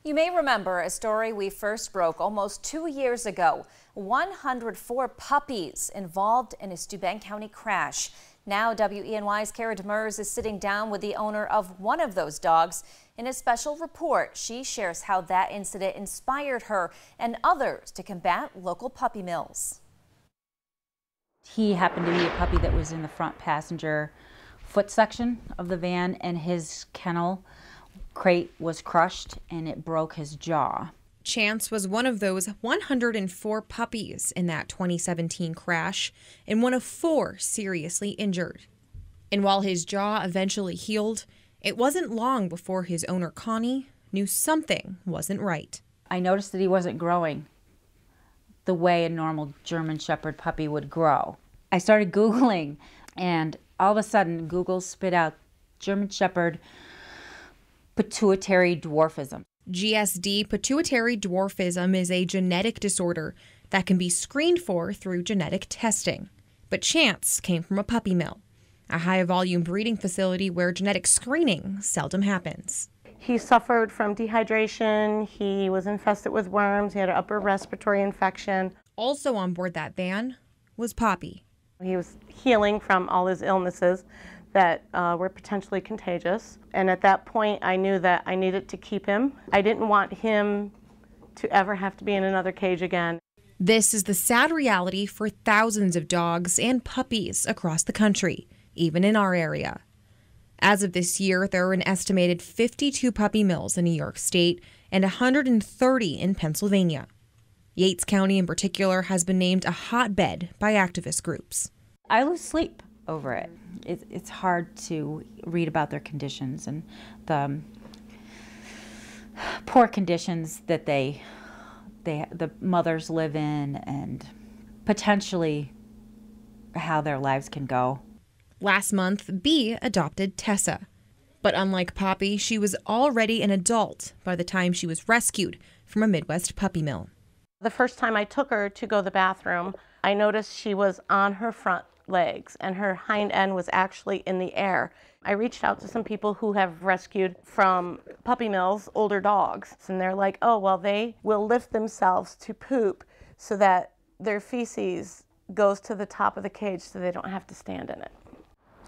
You may remember a story we first broke almost 2 years ago. 104 puppies involved in a Steuben County crash. Now WENY's Kara Demers is sitting down with the owner of one of those dogs. In a special report, she shares how that incident inspired her and others to combat local puppy mills. He happened to be a puppy that was in the front passenger foot section of the van, and his kennel crate was crushed and it broke his jaw. Chance was one of those 104 puppies in that 2017 crash and one of 4 seriously injured. And while his jaw eventually healed, it wasn't long before his owner, Connie, knew something wasn't right. I noticed that he wasn't growing the way a normal German Shepherd puppy would grow. I started Googling, and all of a sudden Google spit out German Shepherd pituitary dwarfism. GSD, pituitary dwarfism, is a genetic disorder that can be screened for through genetic testing. But Chance came from a puppy mill, a high-volume breeding facility where genetic screening seldom happens. He suffered from dehydration, he was infested with worms, he had an upper respiratory infection. Also on board that van was Poppy. He was healing from all his illnesses that were potentially contagious. And at that point, I knew that I needed to keep him. I didn't want him to ever have to be in another cage again. This is the sad reality for thousands of dogs and puppies across the country, even in our area. As of this year, there are an estimated 52 puppy mills in New York State and 130 in Pennsylvania. Yates County in particular has been named a hotbed by activist groups. I lose sleep over it. It's hard to read about their conditions and the poor conditions that the mothers live in, and potentially how their lives can go. Last month, Bee adopted Tessa. But unlike Poppy, she was already an adult by the time she was rescued from a Midwest puppy mill. The first time I took her to go to the bathroom, I noticed she was on her front legs and her hind end was actually in the air. I reached out to some people who have rescued from puppy mills older dogs, and they're like, oh, well, they will lift themselves to poop so that their feces goes to the top of the cage so they don't have to stand in it.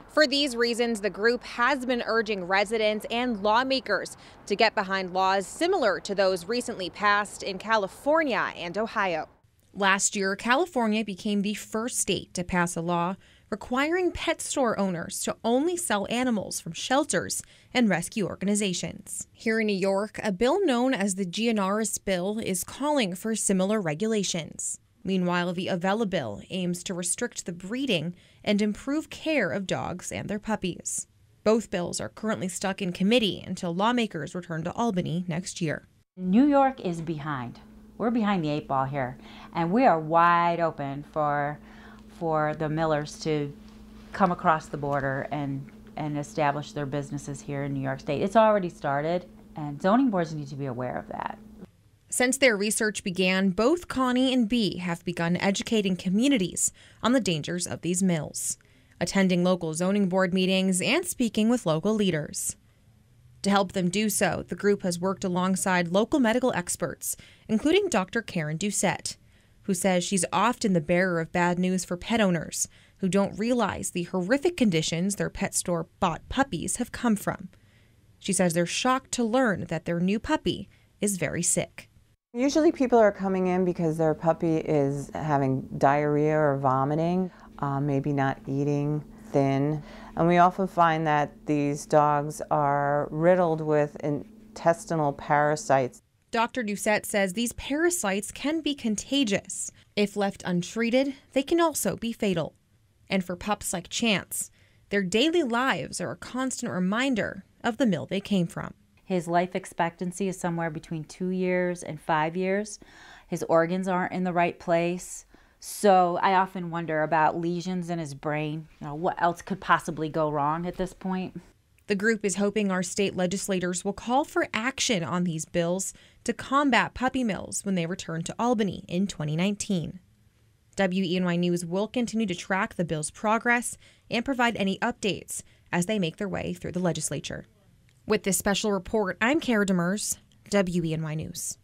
For these reasons, the group has been urging residents and lawmakers to get behind laws similar to those recently passed in California and Ohio. Last year, California became the first state to pass a law requiring pet store owners to only sell animals from shelters and rescue organizations. Here in New York, a bill known as the Gianaris Bill is calling for similar regulations. Meanwhile, the Avella bill aims to restrict the breeding and improve care of dogs and their puppies. Both bills are currently stuck in committee until lawmakers return to Albany next year. New York is behind. We're behind the 8 ball here, and we are wide open for the millers to come across the border and establish their businesses here in New York State. It's already started, and zoning boards need to be aware of that. Since their research began, both Connie and Bee have begun educating communities on the dangers of these mills, attending local zoning board meetings and speaking with local leaders. To help them do so, the group has worked alongside local medical experts, including Dr. Karen Doucette, who says she's often the bearer of bad news for pet owners who don't realize the horrific conditions their pet store-bought puppies have come from. She says they're shocked to learn that their new puppy is very sick. Usually people are coming in because their puppy is having diarrhea or vomiting, maybe not eating, thin. And we often find that these dogs are riddled with intestinal parasites. Dr. Doucette says these parasites can be contagious. If left untreated, they can also be fatal. And for pups like Chance, their daily lives are a constant reminder of the mill they came from. His life expectancy is somewhere between 2 years and 5 years. His organs aren't in the right place. So I often wonder about lesions in his brain. What else could possibly go wrong at this point? The group is hoping our state legislators will call for action on these bills to combat puppy mills when they return to Albany in 2019. WENY News will continue to track the bill's progress and provide any updates as they make their way through the legislature. With this special report, I'm Kara Demers. WENY News.